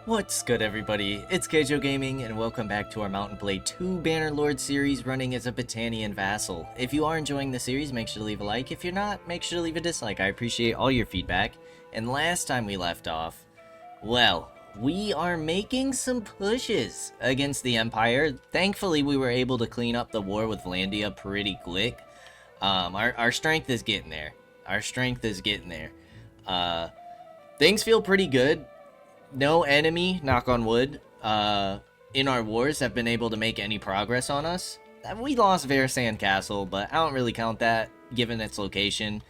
What's good, everybody? It's Kaige-O Gaming, and welcome back to our Mount & Blade 2 Bannerlord series running as a Battanian vassal. If you are enjoying the series, make sure to leave a like. If you're not, make sure to leave a dislike. I appreciate all your feedback. And last time we left off, well, we are making some pushes against the Empire. Thankfully, we were able to clean up the war with Vlandia pretty quick. Our strength is getting there. Our strength is getting there. Things feel pretty good. No enemy, knock on wood, in our wars have been able to make any progress on us. We lost Verisan Castle, but I don't really count that, given its location.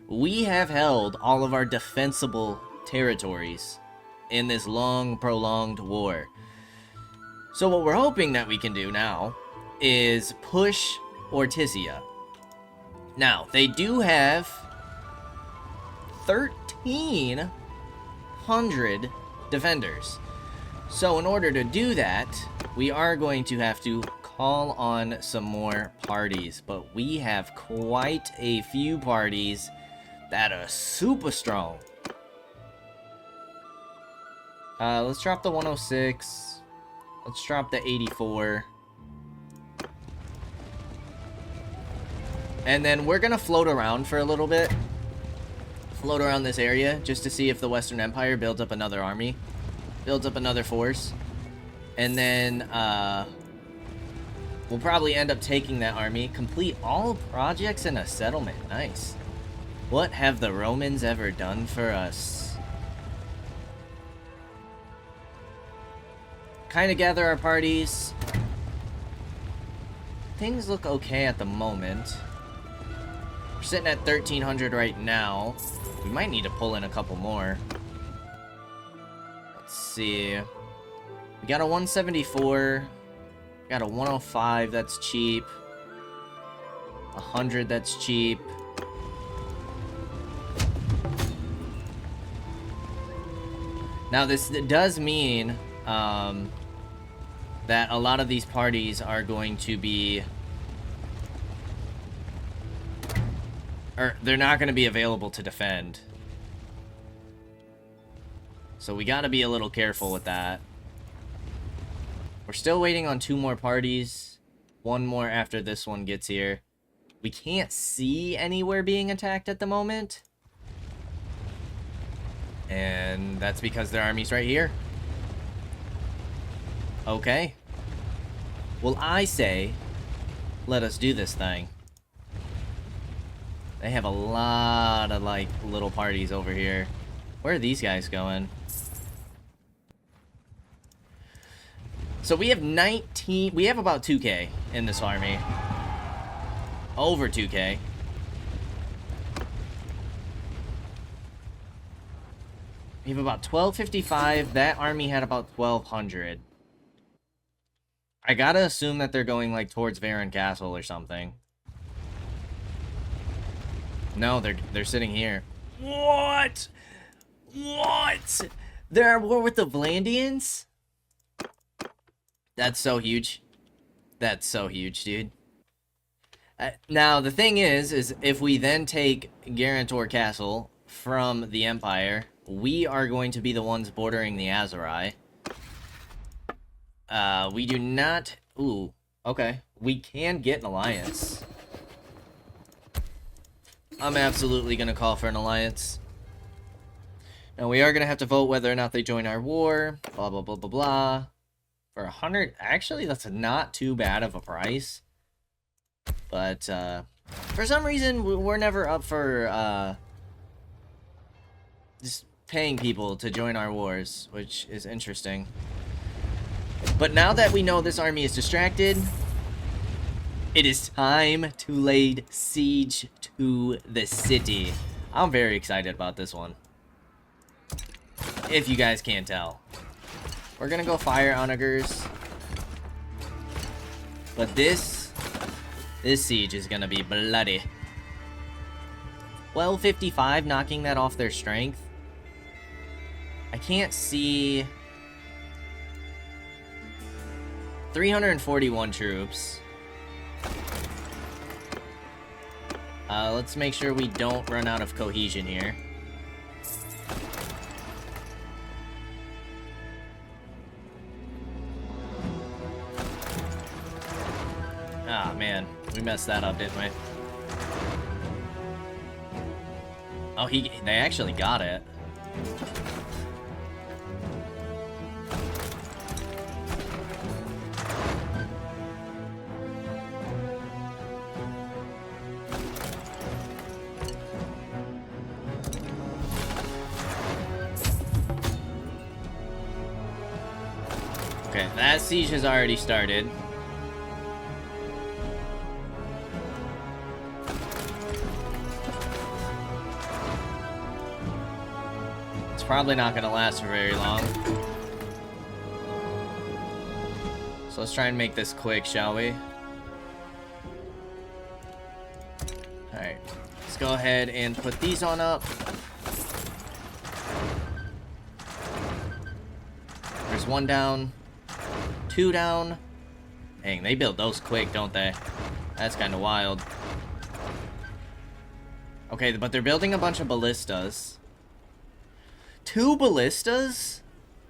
We have held all of our defensible territories in this long, prolonged war. So what we're hoping that we can do now is push Ortisia. Now, they do have 1,300 defenders. So in order to do that, we are going to have to call on some more parties. But we have quite a few parties that are super strong. Let's drop the 106. Let's drop the 84. And then we're gonna float around for a little bit. Float around this area just to see if the Western Empire builds up another army, builds up another force, and then we'll probably end up taking that army. Complete all projects in a settlement. Nice. What have the Romans ever done for us? Kind of gather our parties. Things look okay at the moment. We're sitting at 1,300 right now. We might need to pull in a couple more. Let's see. We got a 174. We got a 105, that's cheap. 100, that's cheap. Now this does mean that a lot of these parties are going to be... or they're not going to be available to defend. So we got to be a little careful with that. We're still waiting on 2 more parties. 1 more after this one gets here. We can't see anywhere being attacked at the moment. And that's because their army's right here. Okay. Well, I say, let us do this thing. They have a lot of, like, little parties over here. Where are these guys going? So we have 19... we have about 2K in this army. Over 2K. We have about 1,255. That army had about 1,200. I gotta assume that they're going, like, towards Varen Castle or something. No, they're sitting here. What? What? They're at war with the Vlandians? That's so huge. That's so huge, dude. Now, the thing is if we then take Garantor Castle from the Empire, we are going to be the ones bordering the Azurai. We do not... ooh, okay. We can get an alliance. I'm absolutely going to call for an alliance. Now, we are going to have to vote whether or not they join our war. Blah, blah, blah, blah, blah. For 100... actually, that's not too bad of a price. But, for some reason, we're never up for, just paying people to join our wars, which is interesting. But now that we know this army is distracted... it is time to lay siege to the city. I'm very excited about this one. If you guys can't tell. We're gonna go fire onagers. But this siege is gonna be bloody. 1255, knocking that off their strength. I can't see... 341 troops. Let's make sure we don't run out of cohesion here. Oh man, we messed that up, didn't we? Oh, they actually got it. Okay, that siege has already started. It's probably not going to last for very long. So let's try and make this quick, shall we? Alright, let's go ahead and put these on up. There's one down. Two down. Dang, they build those quick, don't they? That's kind of wild. Okay, but they're building a bunch of ballistas. 2 ballistas?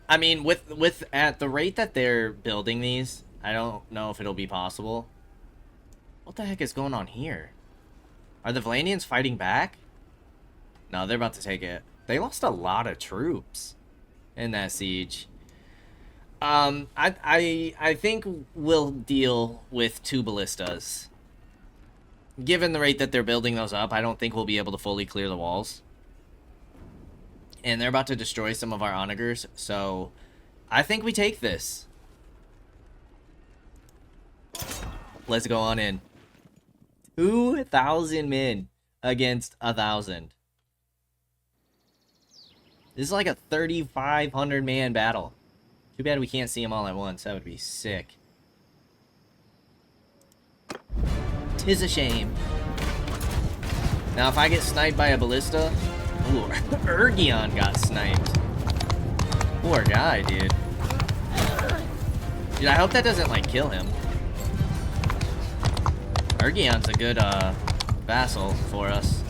I mean, with at the rate that they're building these, I don't know if it'll be possible. What the heck is going on here? Are the Valanians fighting back? No, they're about to take it. They lost a lot of troops in that siege. I think we'll deal with 2 ballistas. Given the rate that they're building those up, I don't think we'll be able to fully clear the walls. And they're about to destroy some of our onagers, so I think we take this. Let's go on in. 2,000 men against 1,000. This is like a 3,500 man battle. Too bad we can't see them all at once. That would be sick. 'Tis a shame. Now, if I get sniped by a ballista... Ooh, Ergion got sniped. Poor guy, dude. Dude, I hope that doesn't, like, kill him. Ergion's a good, vassal for us.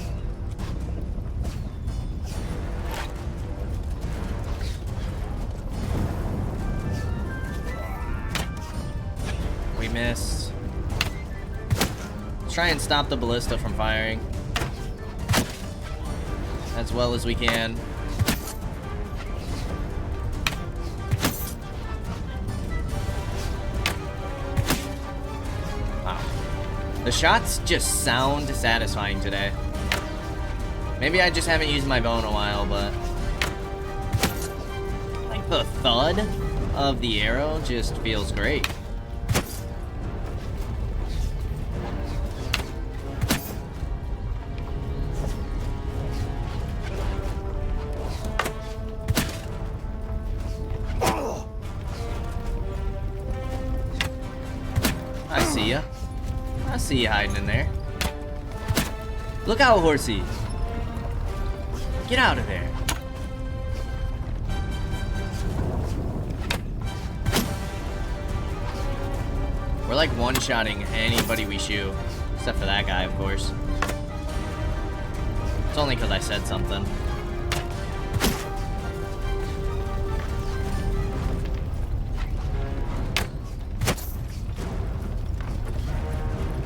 We missed. Let's try and stop the ballista from firing as well as we can. Wow. The shots just sound satisfying today. Maybe I just haven't used my bow in a while, but like the thud of the arrow just feels great. I see you hiding in there. Look out, horsey. Get out of there. We're like one-shotting anybody we shoot. Except for that guy, of course. It's only because I said something.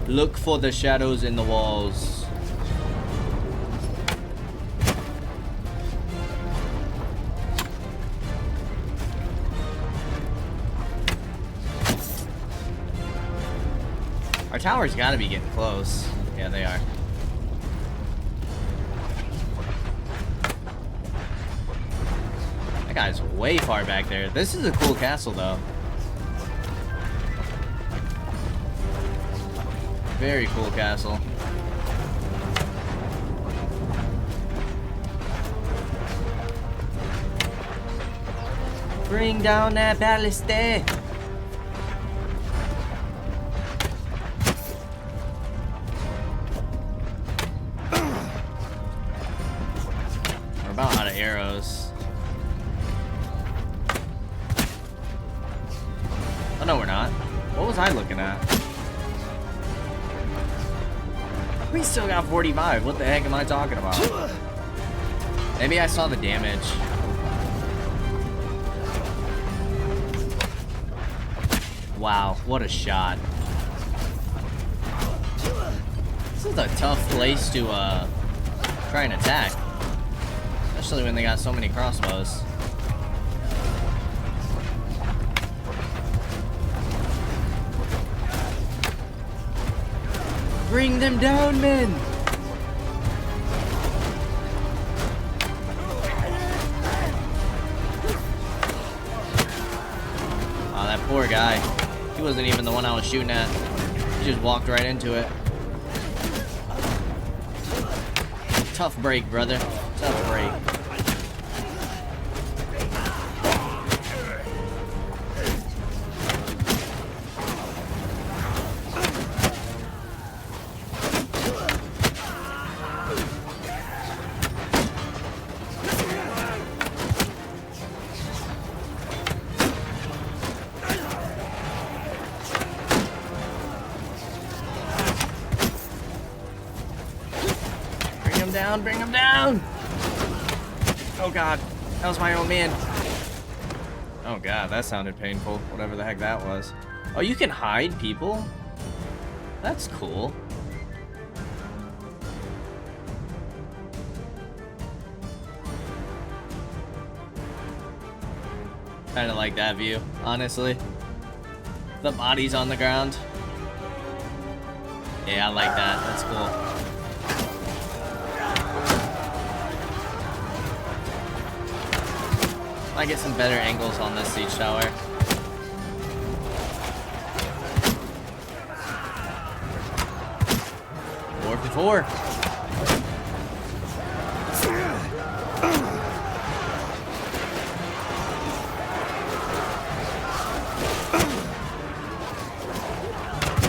Look for the shadows in the walls. Our tower's gotta be getting close. Yeah, they are. That guy's way far back there. This is a cool castle, though. Very cool castle. Bring down that ballista. We're about out of arrows. Oh no, we're not. What was I looking at? We still got 45. What the heck am I talking about? Maybe I saw the damage. Wow, what a shot. This is a tough place to try and attack, especially when they got so many crossbows. Bring them down, men! Oh, that poor guy. He wasn't even the one I was shooting at. He just walked right into it. Tough break, brother. Tough break. Bring him down! Oh god, that was my own man. Oh god, that sounded painful. Whatever the heck that was. Oh, you can hide people? That's cool. Kinda like that view, honestly. The bodies on the ground. Yeah, I like that. That's cool. I get some better angles on this siege tower. 4 for 4.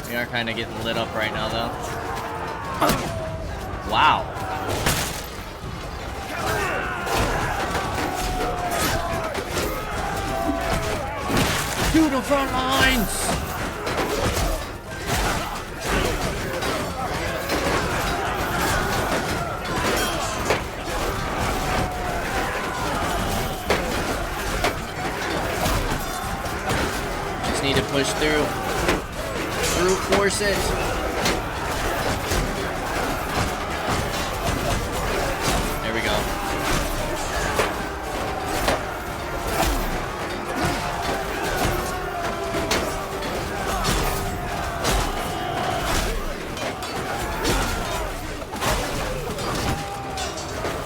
We are kind of getting lit up right now, though. Wow. To the front lines! Just need to push through. Brute force it. There we go.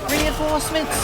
Reinforcements!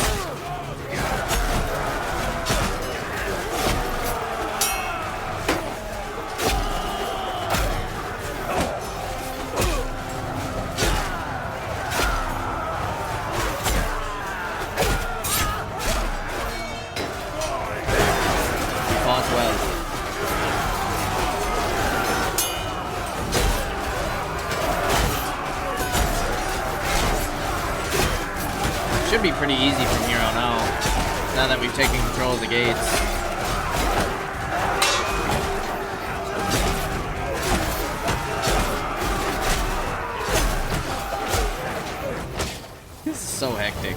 Should be pretty easy from here on out, now that we've taken control of the gates. This is so hectic.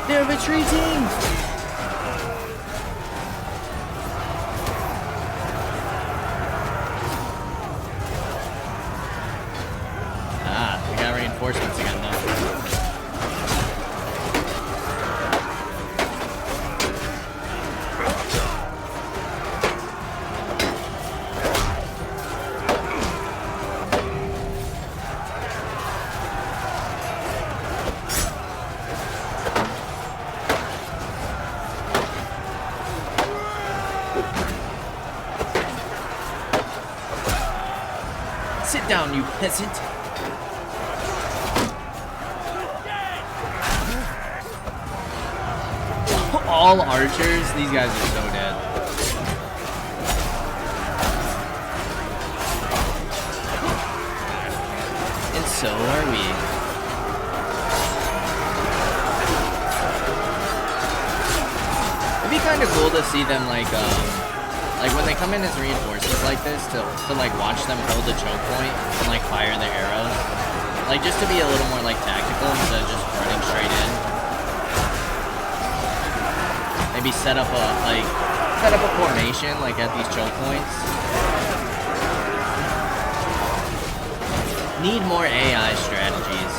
They're retreating! Ah, we got reinforcements again though. Sit down, you peasant. All archers? These guys are so dead. And so are we. see them like when they come in as reinforcements like this to like watch them hold the choke point and like fire their arrows, like just to be a little more like tactical instead of just running straight in. Maybe set up a formation like at these choke points. Need more AI strategies.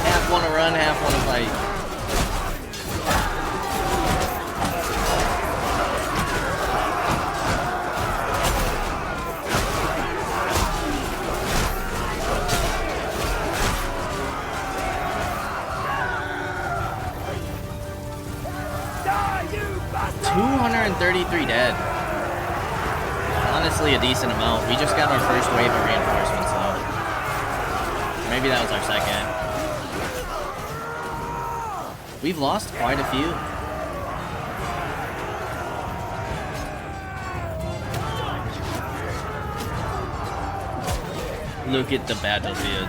Half want to run, half want to fight. 233 dead. Honestly, a decent amount. We just got our first wave of reinforcements, though. Maybe that was our second. We've lost quite a few. Look at the battlefield.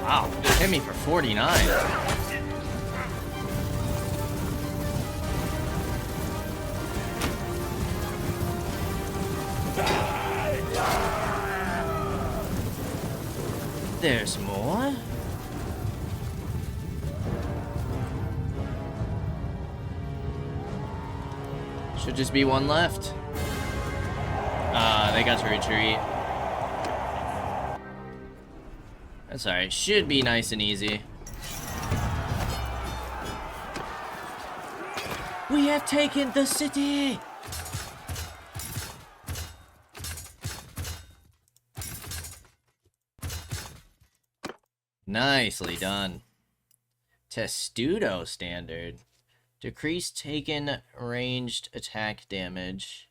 Wow, hit me for 49. There's more? Should just be one left. They got to retreat. That's alright. Should be nice and easy. We have taken the city! Nicely done. Testudo standard. Decrease taken ranged attack damage.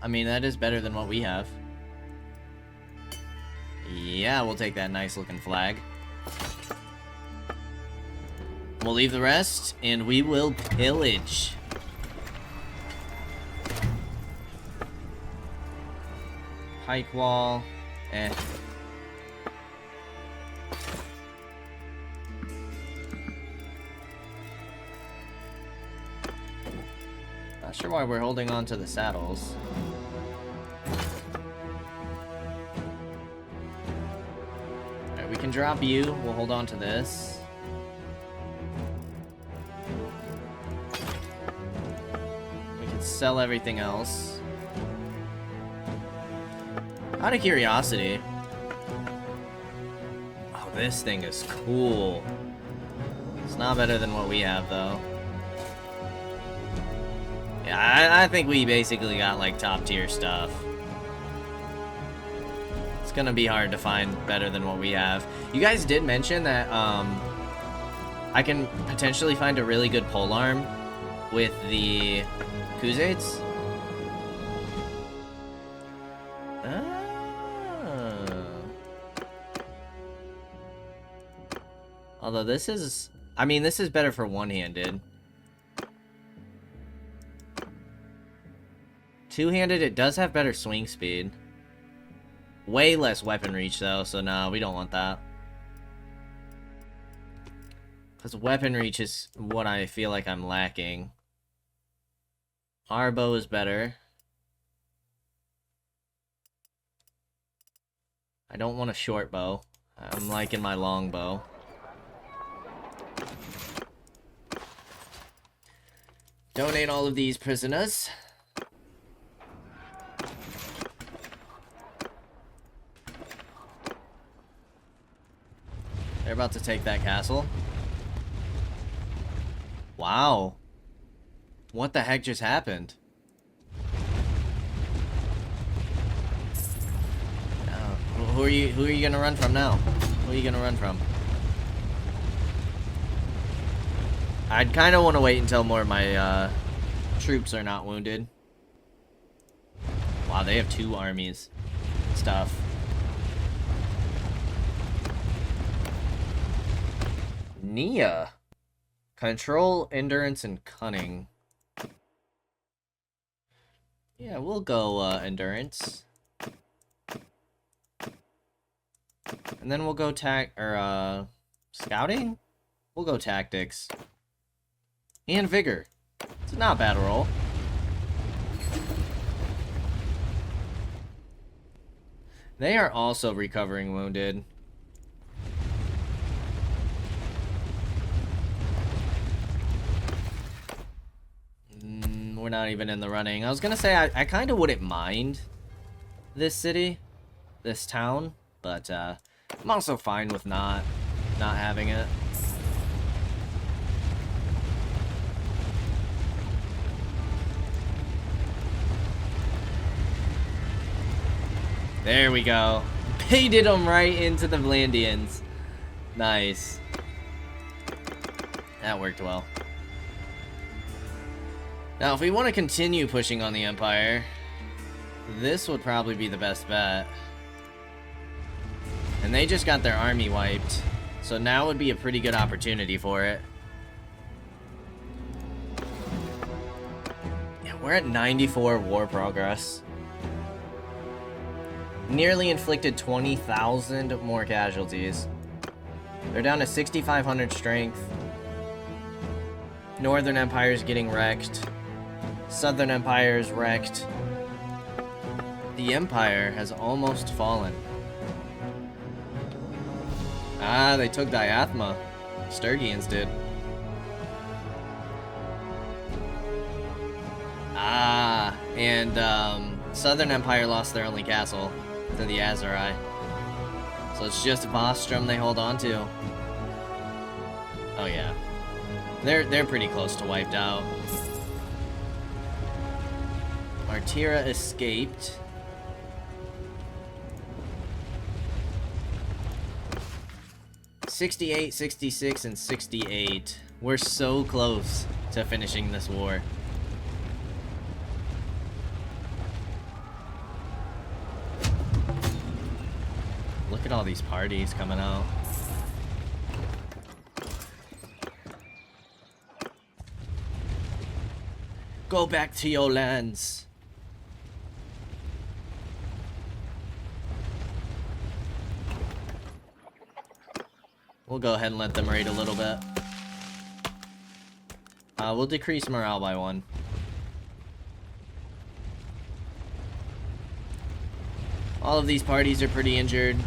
I mean, that is better than what we have. Yeah, we'll take that nice looking flag. We'll leave the rest, and we will pillage. Pike wall. Eh. Not sure why we're holding on to the saddles. Alright, we can drop you. We'll hold on to this. We can sell everything else. Out of curiosity. Oh, this thing is cool. It's not better than what we have, though. Yeah, I think we basically got, like, top-tier stuff. It's gonna be hard to find better than what we have. You guys did mention that, I can potentially find a really good polearm with the Khuzaites. Although this is... I mean, this is better for one-handed. Two-handed, it does have better swing speed. Way less weapon reach, though, so no, we don't want that. Because weapon reach is what I feel like I'm lacking. Our bow is better. I don't want a short bow. I'm liking my long bow. Donate all of these prisoners. They're about to take that castle. Wow. What the heck just happened? Who are you gonna run from now? Who are you gonna run from? I'd kind of want to wait until more of my troops are not wounded. Wow, they have 2 armies. Stuff. Nia. Control, endurance, and cunning. Yeah, we'll go endurance. And then we'll go scouting? We'll go tactics. And vigor. It's not a bad roll. They are also recovering wounded. We're not even in the running. I was gonna say I kind of wouldn't mind this city, this town, but I'm also fine with not having it. There we go. Baited them right into the Vlandians. Nice. That worked well. Now, if we want to continue pushing on the Empire, this would probably be the best bet. And they just got their army wiped, so now would be a pretty good opportunity for it. Yeah, we're at 94 war progress. Nearly inflicted 20,000 more casualties. They're down to 6,500 strength. Northern Empire's getting wrecked. Southern Empire's wrecked. The Empire has almost fallen. Ah, they took Diathma. Sturgians did. Ah, and Southern Empire lost their only castle to the Azurai. So it's just Vostrom they hold on to. Oh yeah. They're pretty close to wiped out. Martira escaped. $68, 66, and 68. We're so close to finishing this war. Look at all these parties coming out. Go back to your lands. We'll go ahead and let them raid a little bit. We'll decrease morale by 1. All of these parties are pretty injured.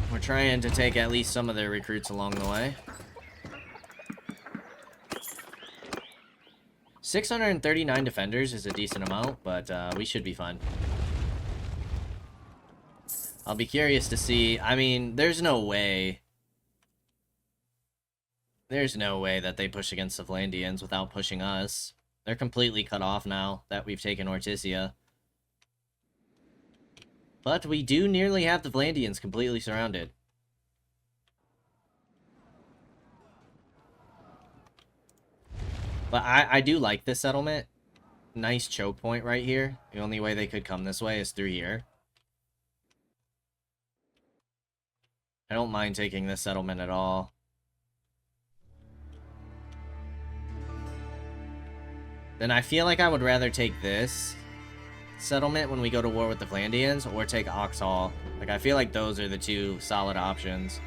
We're trying to take at least some of their recruits along the way. 639 defenders is a decent amount, but we should be fine. I'll be curious to see. I mean, there's no way that they push against the Vlandians without pushing us. They're completely cut off now that we've taken Ortisia. But we do nearly have the Vlandians completely surrounded. But I do like this settlement. Nice choke point right here. The only way they could come this way is through here. I don't mind taking this settlement at all. Then I feel like I would rather take this settlement when we go to war with the Vlandians, or take Oxhall. Like, I feel like those are the 2 solid options.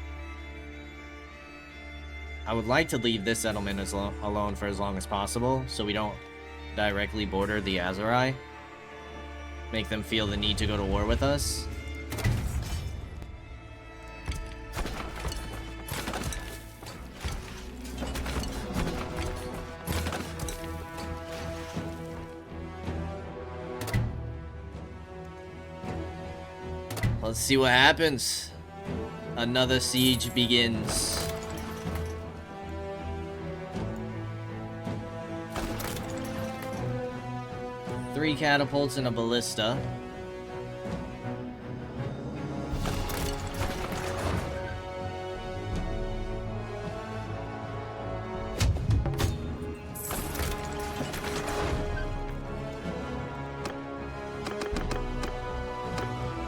I would like to leave this settlement alone for as long as possible, so we don't directly border the Azurai. Make them feel the need to go to war with us. Let's see what happens. Another siege begins. Three catapults and a ballista.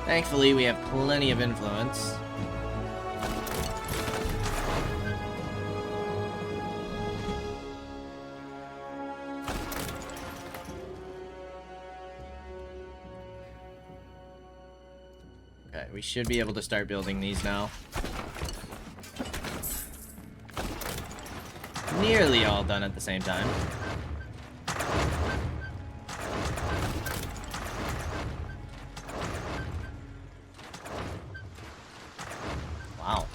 Thankfully, we have plenty of influence. Okay, we should be able to start building these now. Nearly all done at the same time. Wow.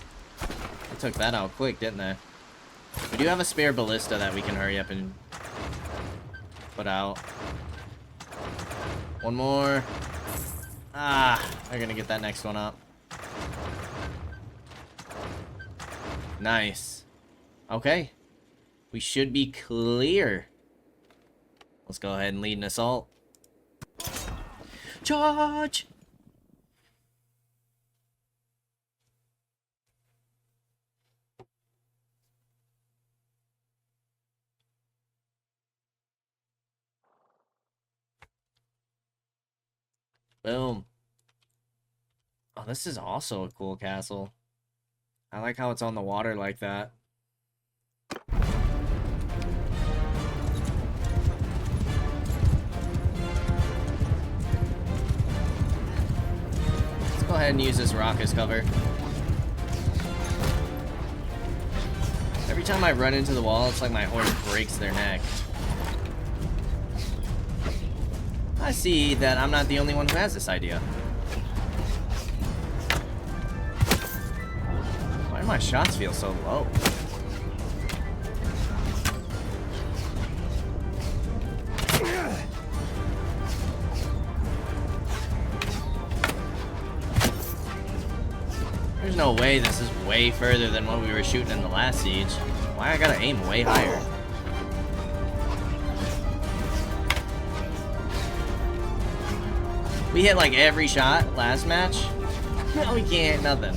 They took that out quick, didn't they? We do have a spare ballista that we can hurry up and put out. One more. Ah, they're gonna get that next one up. Nice. Okay. We should be clear. Let's go ahead and lead an assault. Charge! Boom. Oh, this is also a cool castle. I like how it's on the water like that. Let's go ahead and use this rock as cover. Every time I run into the wall, it's like my horse breaks their neck. I see that I'm not the only one who has this idea. Why do my shots feel so low? There's no way this is way further than what we were shooting in the last siege. Why I gotta aim way higher? We hit like every shot last match. No, we can't hit nothing.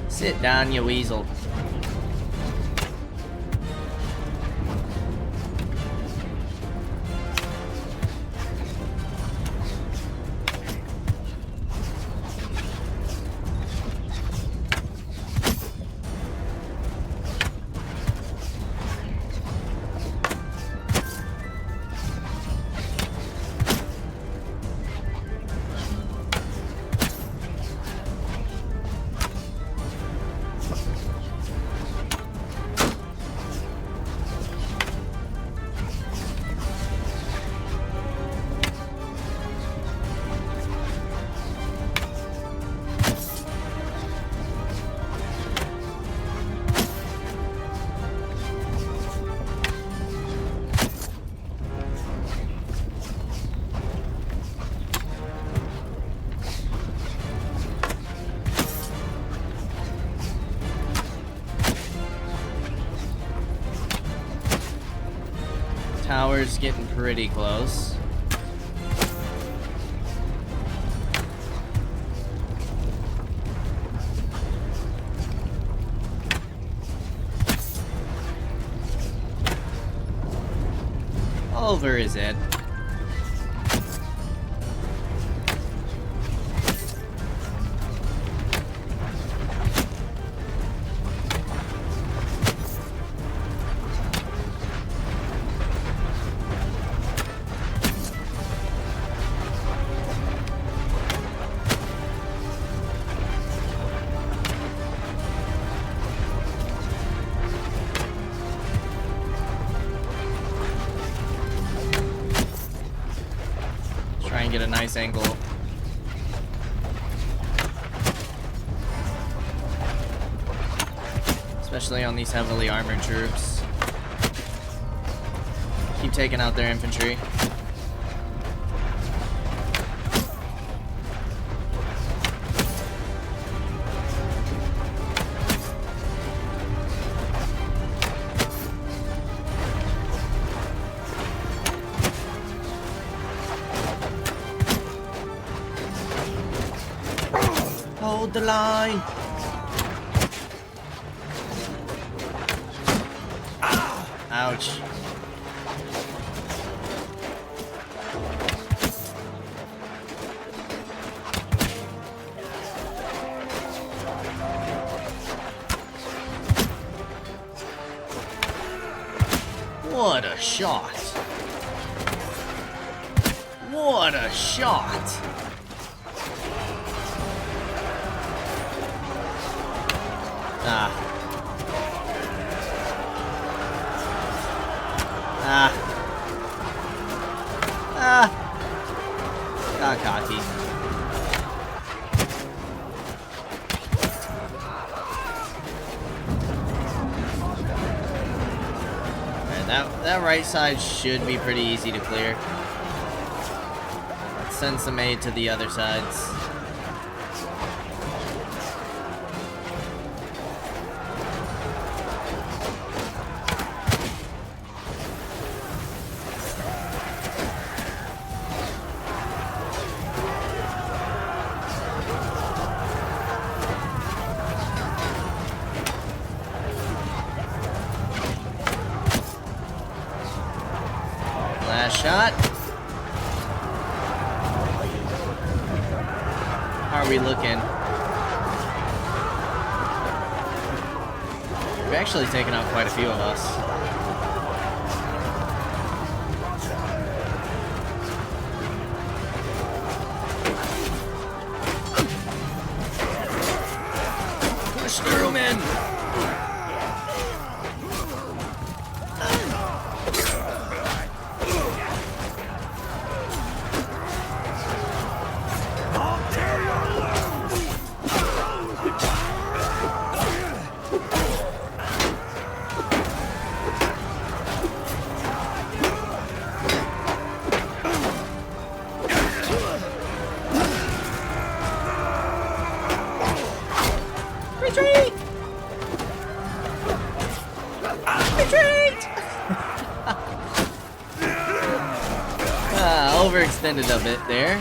Sit down, you weasel. Tower's getting pretty close. Over his head. and get a nice angle. Especially on these heavily armored troops. Keep taking out their infantry. Hold the line! Ouch. What a shot! What a shot! Ah. Ah. Ah. Got cocky. Alright, that right side should be pretty easy to clear. Let's send some aid to the other sides. Last shot. How are we looking? We've actually taken out quite a few of us. Push through 'em in! Retreat! Retreat! Overextended a bit there.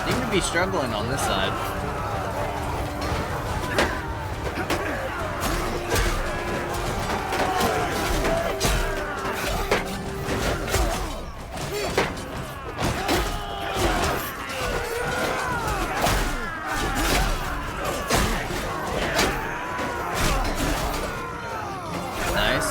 Seem to be struggling on this side. Nice.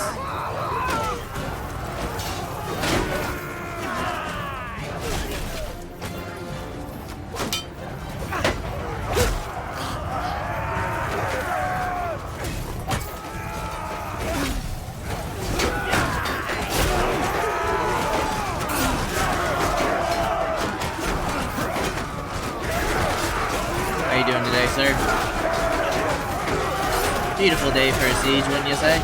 How you doing today, sir? Beautiful day for a siege, wouldn't you say?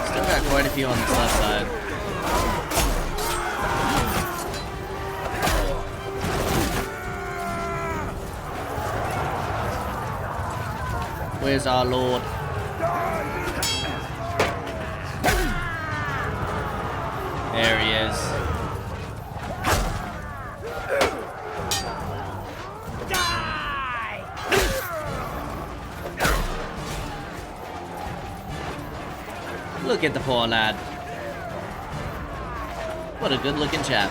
Still got quite a few on this left side. Where's our lord? There he is. Look at the poor lad. What a good looking chap.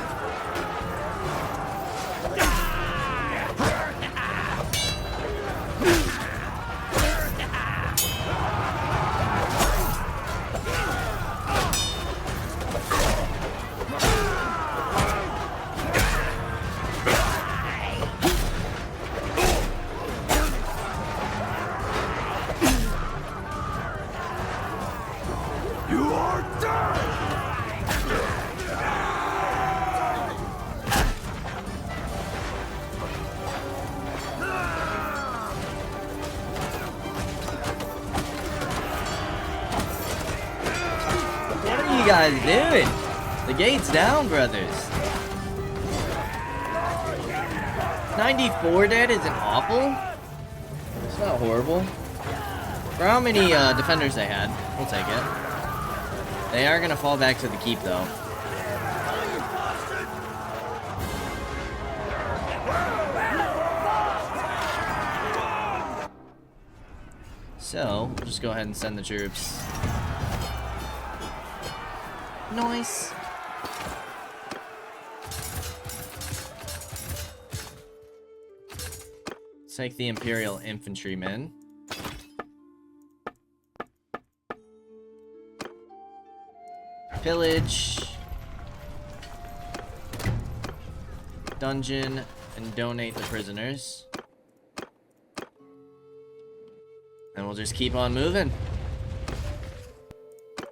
What are you guys doing? The gate's down, brothers. 94 dead isn't awful. It's not horrible. For how many defenders they had, we'll take it. They are gonna fall back to the keep, though. So, we'll just go ahead and send the troops. Nice. Let's take the Imperial infantrymen. Pillage. Dungeon. And donate the prisoners. And we'll just keep on moving.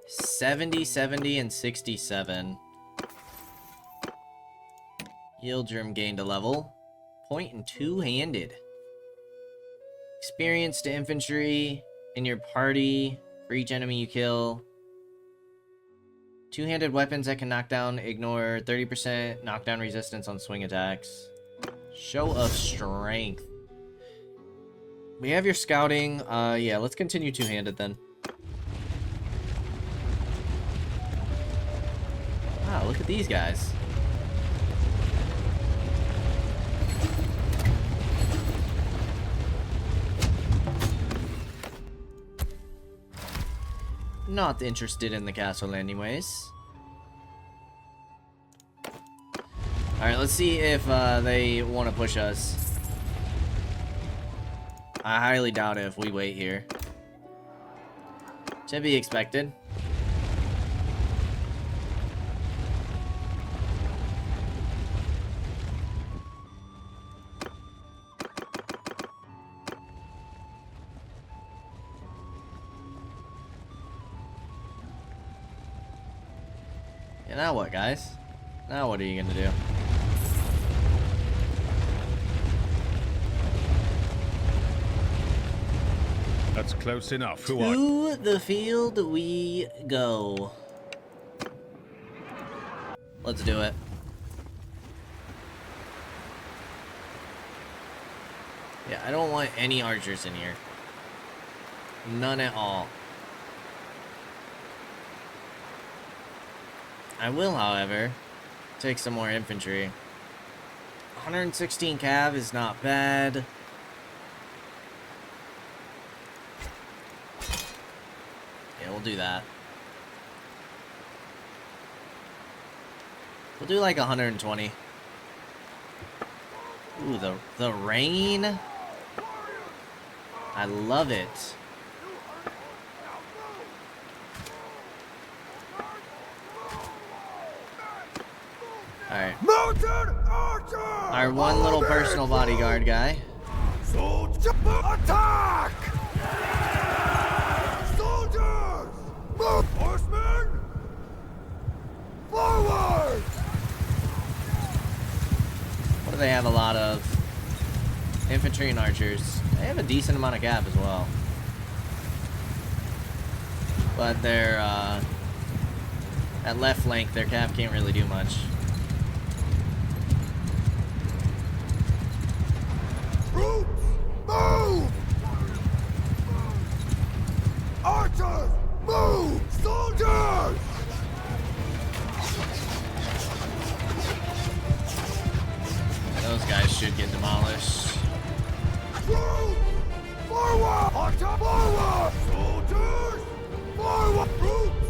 70, 70, and 67. Yildirim gained a level. Point and two-handed. Experience to infantry in your party for each enemy you kill. Two-handed weapons that can knock down, ignore 30% knockdown resistance on swing attacks. Show of strength. We have your scouting. Yeah, let's continue two-handed then. Wow, look at these guys. Not interested in the castle anyways. Alright, let's see if they want to push us. I highly doubt it if we wait here. To be expected. Yeah, now what, guys? Now what are you gonna do? That's close enough. To the field we go. Let's do it. Yeah, I don't want any archers in here. None at all. I will, however, take some more infantry. 116 cav is not bad. Yeah, we'll do that. We'll do like 120. Ooh, the rain. I love it. Alright. Our one little personal bodyguard guy. Soldier attack! Soldiers! Move! Horsemen! Forward! What do they have a lot of? Infantry and archers. They have a decent amount of cav as well. But their, at left flank, their cav can't really do much. Troops! Move! Archers! Move! Soldiers! Those guys should get demolished. Troops! Forward! Archer! Forward! Soldiers! Forward! Troops!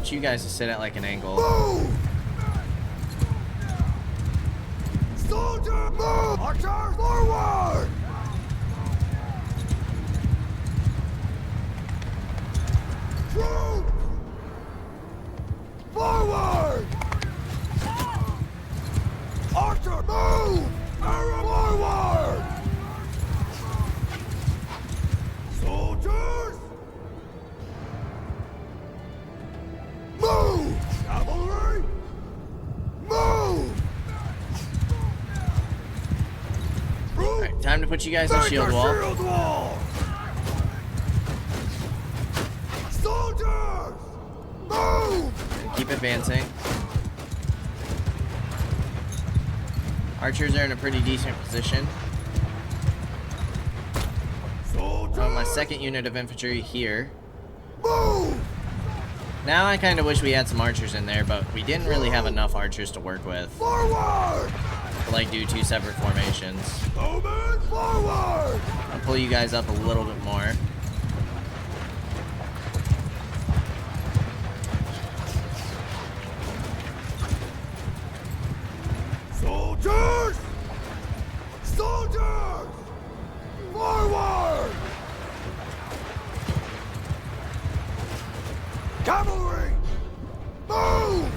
want you guys to sit at like an angle. Move! Soldier, move! Archer, forward! Troops! Forward! Archer, move! Arrow forward! Soldiers! Move! Cavalry! Move! Alright, time to put you guys on shield wall. Shield wall! Soldiers! Move! Keep advancing. Archers are in a pretty decent position. Soldiers! Oh, my second unit of infantry here. Move! Now I kind of wish we had some archers in there, but we didn't really have enough archers to work with. Forward! To like do two separate formations. Bowman, forward! I'll pull you guys up a little bit more. Soldiers! Soldiers! Forward! Cavalry! Move!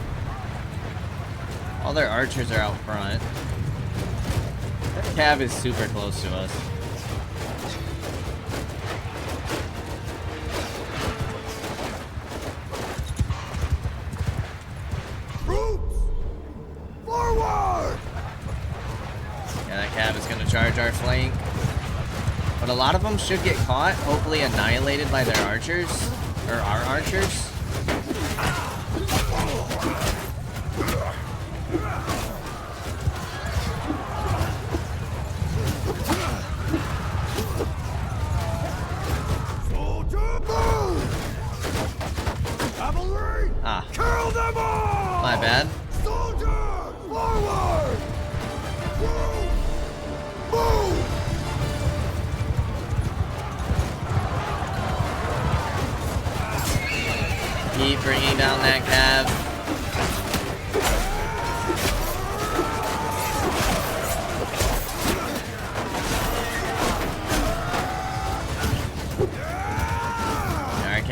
All their archers are out front. That cav is super close to us. Troops! Forward! Yeah, that cav is going to charge our flank. But a lot of them should get caught, hopefully annihilated by their archers. Or our archers. Soldier, move! Cavalry! Ah, Kill them all! my bad. Soldiers! Forward! Move! Keep bringing down that cav.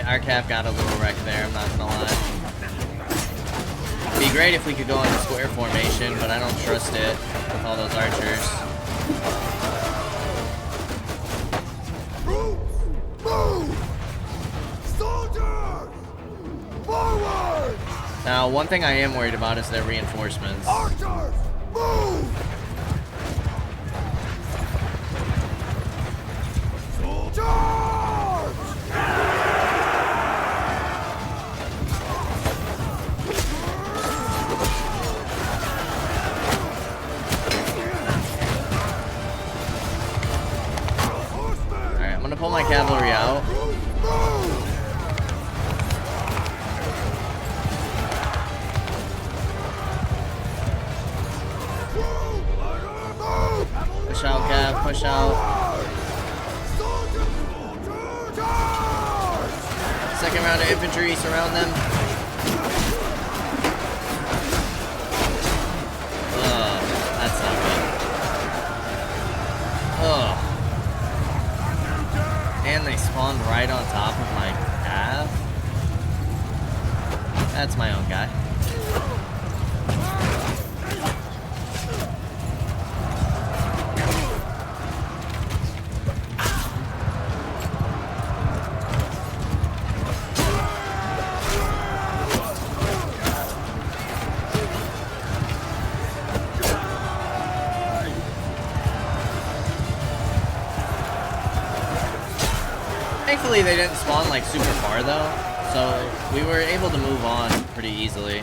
Our cav got a little wreck there, I'm not gonna lie. It'd be great if we could go into square formation, but I don't trust it with all those archers. Troops! Move! Soldiers! Forward! Now, one thing I am worried about is their reinforcements. Archers! Move! Soldiers! Alright, I'm gonna pull my cavalry out. Push out, cav, push out. Second round of infantry, surround them. Ugh, that's not good. Ugh. And they spawned right on top of my cav. That's my own guy. Thankfully they didn't spawn like super far though, so we were able to move on pretty easily.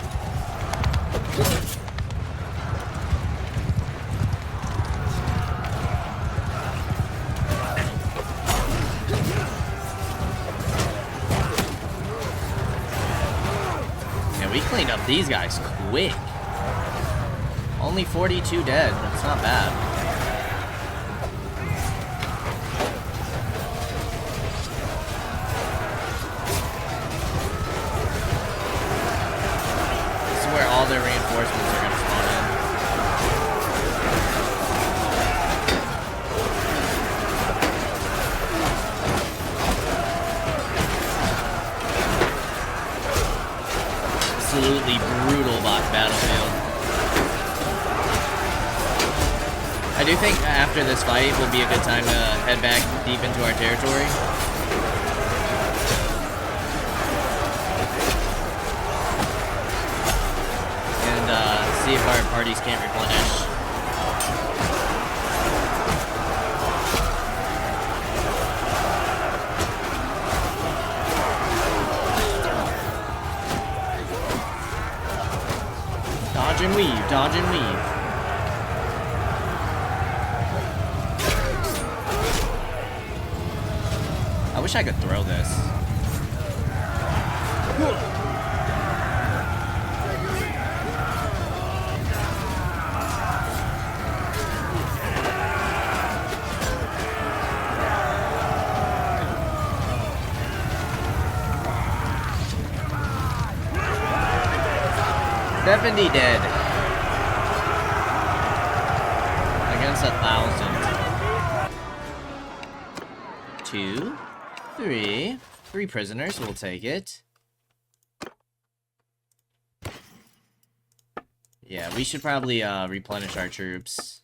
Yeah, we cleaned up these guys quick. Only 42 dead, that's not bad. battlefield. I do think after this fight will be a good time to head back deep into our territory. And see if our parties can't replenish. Dodge and weave, dodge and weave. I wish I could throw this. $70 dead. Against 1,000. 2, 3. 3 prisoners, we'll take it. Yeah, we should probably replenish our troops.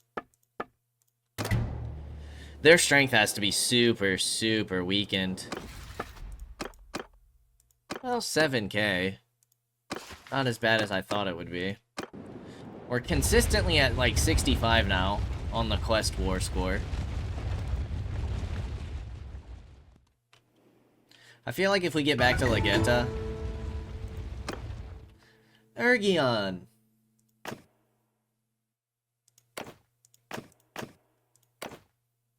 Their strength has to be super, super weakened. Well, 7k. Not as bad as I thought it would be. We're consistently at like 65 now on the quest war score. I feel like if we get back to Legeta... Ergion!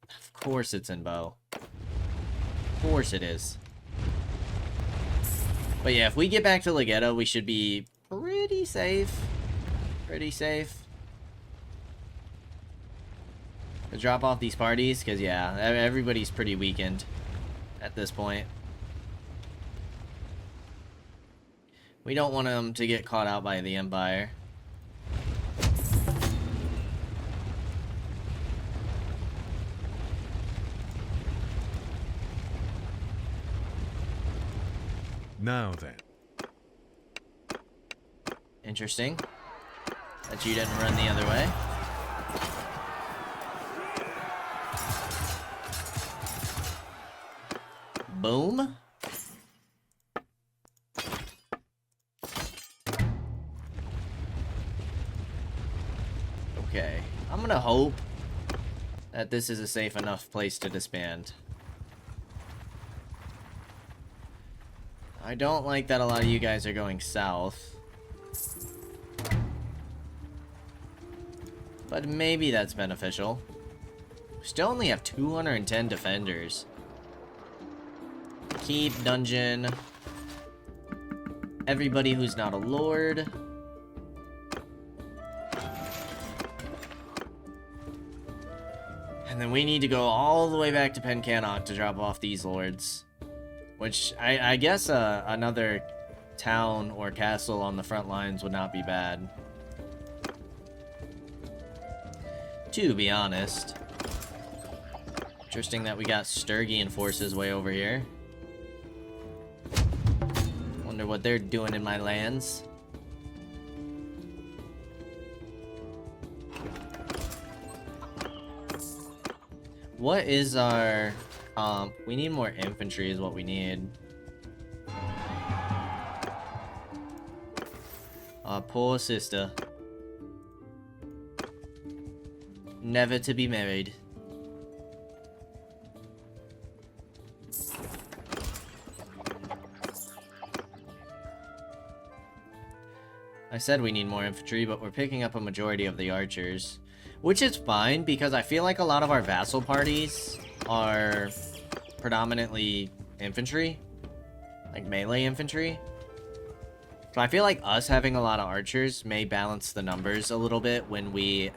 Of course it's in bow. Of course it is. But yeah, if we get back to Legeta, we should be pretty safe. Pretty safe. To drop off these parties, because yeah, everybody's pretty weakened at this point. We don't want them to get caught out by the Empire. Now then. Interesting. That you didn't run the other way. Boom. Okay. I'm gonna hope that this is a safe enough place to disband. I don't like that a lot of you guys are going south. But maybe that's beneficial. We still only have 210 defenders. Keep, dungeon. Everybody who's not a lord. And then we need to go all the way back to Pencannock to drop off these lords. Which, I guess another town or castle on the front lines would not be bad. To be honest. Interesting that we got Sturgian forces way over here. Wonder what they're doing in my lands. What is our... we need more infantry is what we need. Poor sister. Never to be married. I said we need more infantry, but we're picking up a majority of the archers. Which is fine, because I feel like a lot of our vassal parties are predominantly infantry. Like melee infantry. So I feel like us having a lot of archers may balance the numbers a little bit when we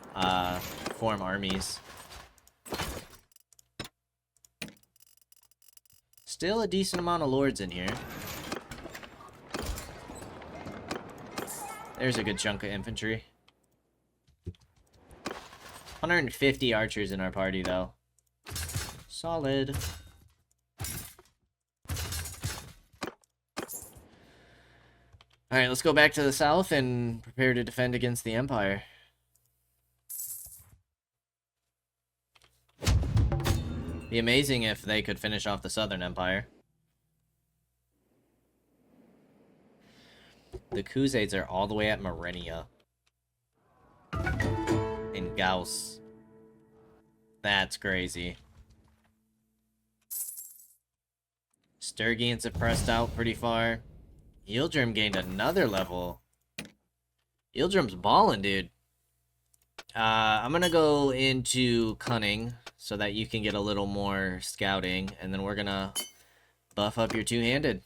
form armies. Still a decent amount of lords in here. There's a good chunk of infantry. 150 archers in our party, though. Solid. Alright, let's go back to the south and prepare to defend against the Empire. Be amazing if they could finish off the Southern Empire. The Khuzaids are all the way at Marenia. In Gauss. That's crazy. Sturgians have pressed out pretty far. Yildirim gained another level. Yildirim's balling, dude. I'm gonna go into Cunning so that you can get a little more scouting, and then we're gonna buff up your two-handed.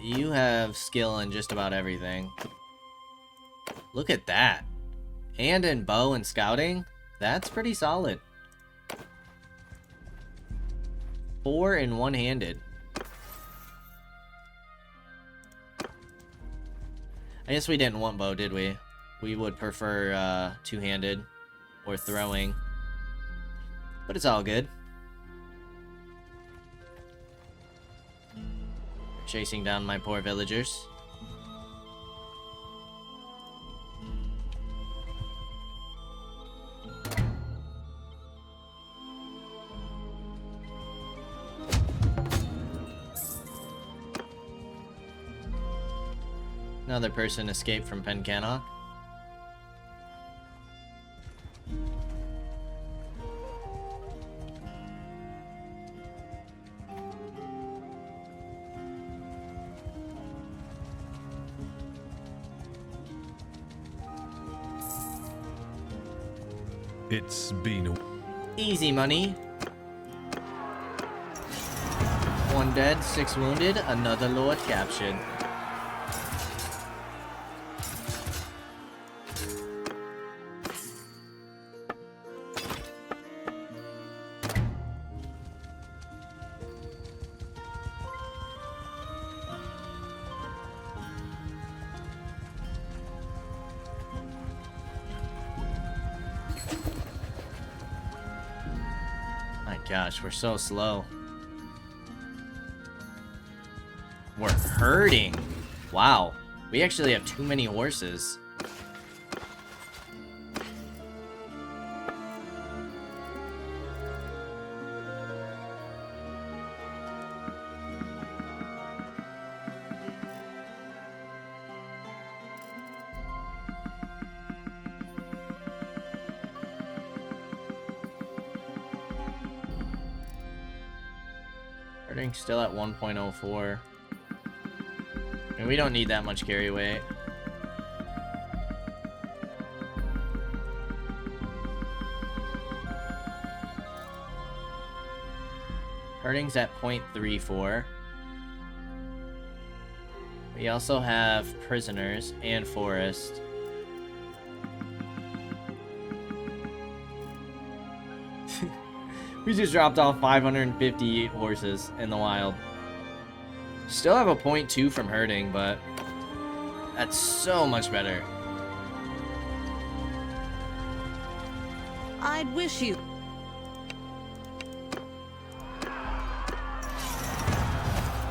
You have skill in just about everything. Look at that. And in bow and scouting, that's pretty solid. 4 in one-handed. I guess we didn't want bow, did we? We would prefer two-handed or throwing. But it's all good. Chasing down my poor villagers. Another person escaped from Pencannock. It's been a... Easy money. 1 dead, 6 wounded, another lord captured. Gosh, we're so slow. We're hurting. Wow. We actually have too many horses. Still at 1.04. And we don't need that much carry weight. Herding's at 0.34. We also have prisoners and forest. We just dropped off 558 horses in the wild. Still have a 0.2 from herding, but that's so much better. I'd wish you...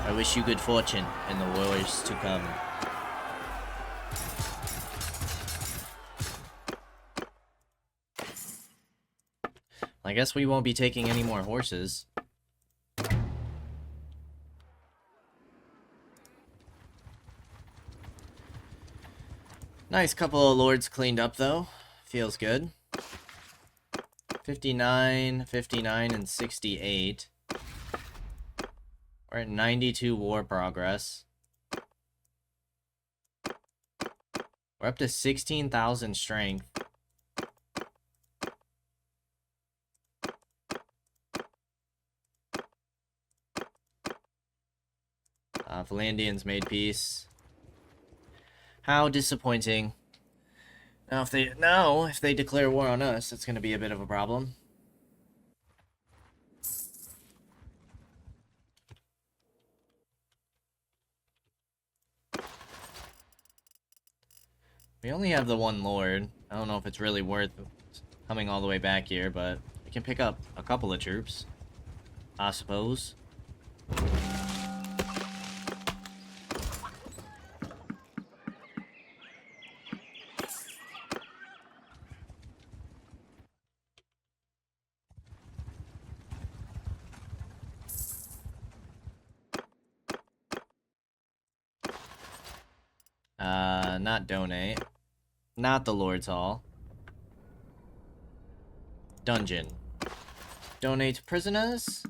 I wish you good fortune in the wars to come. I guess we won't be taking any more horses. Nice couple of lords cleaned up, though. Feels good. 59, 59, and 68. We're at 92 war progress. We're up to 16,000 strength. Valandians made peace. How disappointing. Now if they declare war on us, it's going to be a bit of a problem. We only have the one lord. I don't know if it's really worth coming all the way back here, but we can pick up a couple of troops. I suppose. Not donate. Not the Lord's Hall. Dungeon. Donate prisoners.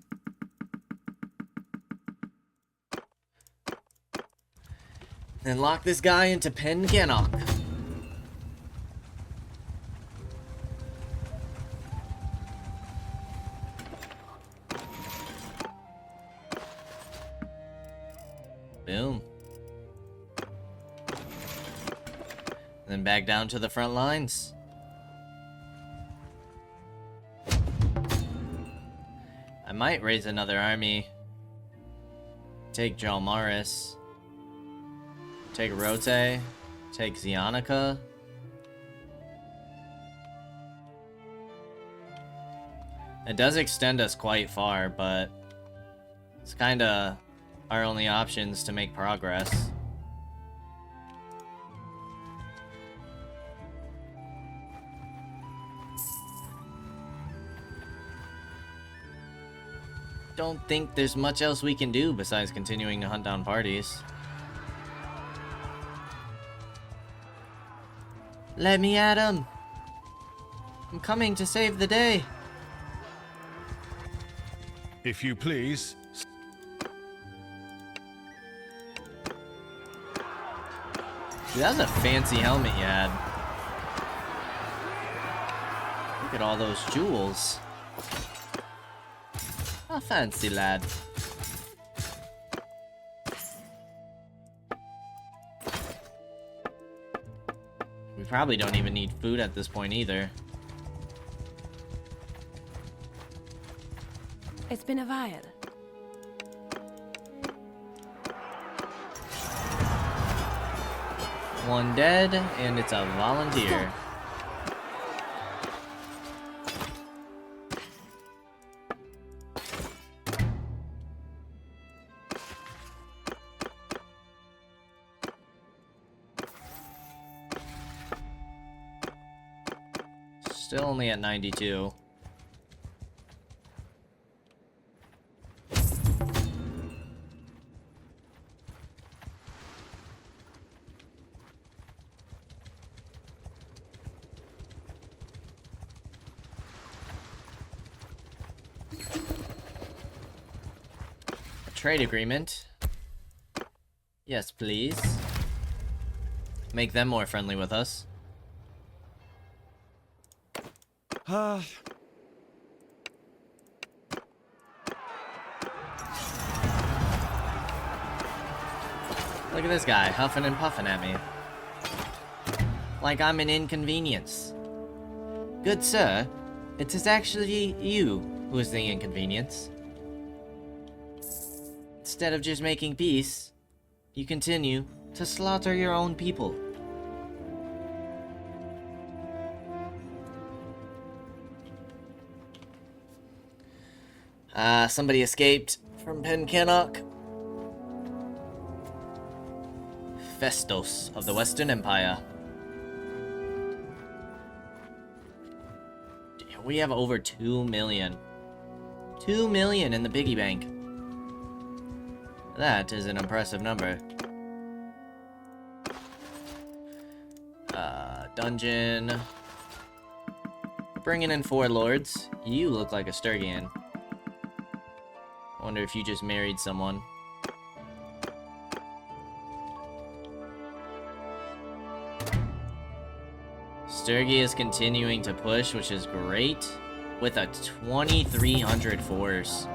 And lock this guy into Kaige-O. Boom. Then back down to the front lines. I might raise another army. Take Jalmaris. Take Rote. Take Zionica. It does extend us quite far, but it's kinda our only options to make progress. Don't think there's much else we can do besides continuing to hunt down parties. Let me at him! I'm coming to save the day! If you please. Dude, that was a fancy helmet you had. Look at all those jewels. A fancy lad. We probably don't even need food at this point either. It's been a while. One dead, and it's a volunteer. Still only at 92. Trade agreement. Yes, please. Make them more friendly with us. Look at this guy, huffing and puffing at me. Like I'm an inconvenience. Good sir, it is actually you who is the inconvenience. Instead of just making peace, you continue to slaughter your own people. Somebody escaped from Kaige-O. Festos of the Western Empire. We have over 2 million. 2 million in the piggy bank. That is an impressive number. Dungeon. Bringing in 4 lords. You look like a Sturgian. I wonder if you just married someone. Sturgi is continuing to push, which is great, with a 2,300 force.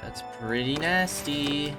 That's pretty nasty.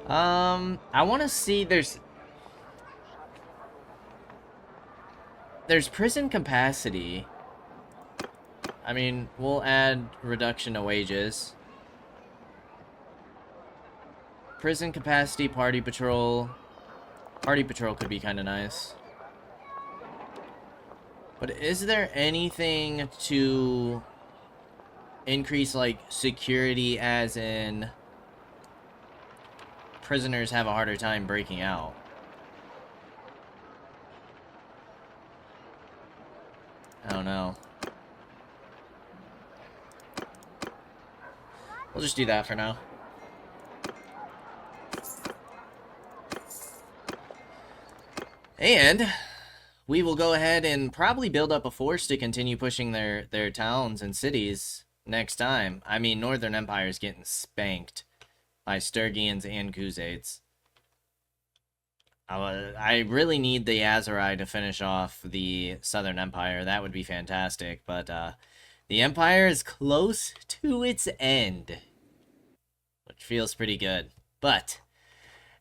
I want to see there's prison capacity. I mean, we'll add reduction to wages. Prison capacity, party patrol. Party patrol could be kind of nice. But is there anything to increase, like, security, as in prisoners have a harder time breaking out? I don't know. We'll just do that for now. And we will go ahead and probably build up a force to continue pushing their towns and cities next time. I mean, Northern Empire's getting spanked by Sturgians and Khuzaites. I really need the Aserai to finish off the Southern Empire. That would be fantastic. But the Empire is close to its end, which feels pretty good. But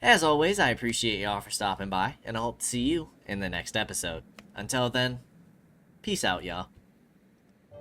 as always, I appreciate y'all for stopping by, and I hope to see you in the next episode. Until then, peace out, y'all.